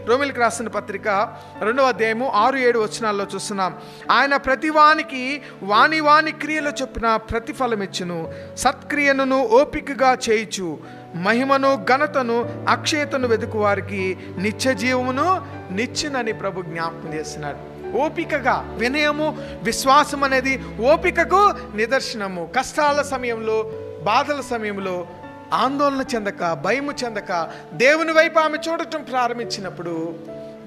రోమిలికి రాసిన పత్రిక 2వ అధ్యాయము 6-7 వచనాల్లో చూస్తున్నాం. ఆయన ప్రతివానికి వాని వాని క్రియలు చొప్పున ప్రతిఫలం ఇచ్చును, సత్క్రియను ఓపికగా చేయుచు మహిమను ఘనతను అక్షయతను వెతుకు వారికి నిత్య జీవమును నిచ్చునని ప్రభు జ్ఞాపకం చేస్తున్నాడు. ఓపికగా, వినయము విశ్వాసం అనేది ఓపికకు నిదర్శనము. కష్టాల సమయంలో, బాధల సమయంలో ఆందోళన చెందక, భయము చెందక దేవుని వైపు ఆమె చూడటం ప్రారంభించినప్పుడు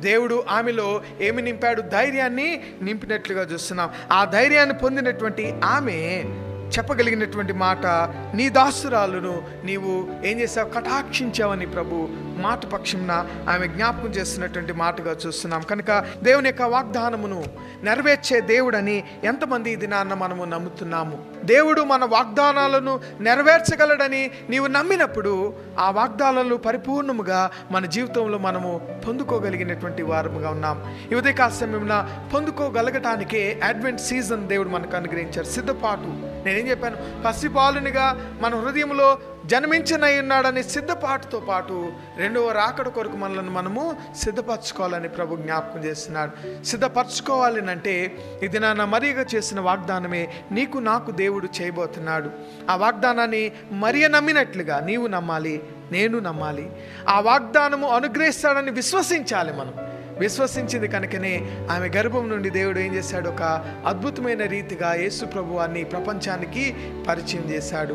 దేవుడు ఆమెలో ఏమి నింపాడు? ధైర్యాన్ని నింపినట్లుగా చూస్తున్నాం. ఆ ధైర్యాన్ని పొందినటువంటి ఆమె చెప్పగలిగినటువంటి మాట, నీ దాసురాలును నీవు ఏం చేసావు? కటాక్షించావని ప్రభు మాట పక్షంన ఆమె జ్ఞాపకం చేస్తున్నటువంటి మాటగా చూస్తున్నాం. కనుక దేవుని యొక్క వాగ్దానమును నెరవేర్చే దేవుడని ఎంతమంది ఇది నాన్న మనము నమ్ముతున్నాము? దేవుడు మన వాగ్దానాలను నెరవేర్చగలడని నీవు నమ్మినప్పుడు ఆ వాగ్దానాలు పరిపూర్ణముగా మన జీవితంలో మనము పొందుకోగలిగినటువంటి వారముగా ఉన్నాం. ఈ ఉదయకాల సమయంలో పొందుకోగలగటానికే అడ్వెంట్ సీజన్ దేవుడు మనకు అనుగ్రహించారు. సిద్ధపాటు. నేనేం చెప్పాను? పసిపాలునిగా మన హృదయంలో జన్మించనై ఉన్నాడని సిద్ధపాటుతో పాటు రెండవ రాకడ కొరకు మనము సిద్ధపరచుకోవాలని ప్రభు జ్ఞాపకం చేస్తున్నాడు. సిద్ధపరచుకోవాలి అంటే ఇది నాన్న మరియగా చేసిన వాగ్దానమే నీకు నాకు దేవుడు చేయబోతున్నాడు. ఆ వాగ్దానాన్ని మరియ నమ్మినట్లుగా నీవు నమ్మాలి, నేను నమ్మాలి. ఆ వాగ్దానము అనుగ్రహిస్తాడని విశ్వసించాలి. మనం విశ్వసించింది కనుకనే ఆమె గర్భం నుండి దేవుడు ఏం చేశాడు? ఒక అద్భుతమైన రీతిగా యేసు ప్రభువాన్ని ప్రపంచానికి పరిచయం చేశాడు.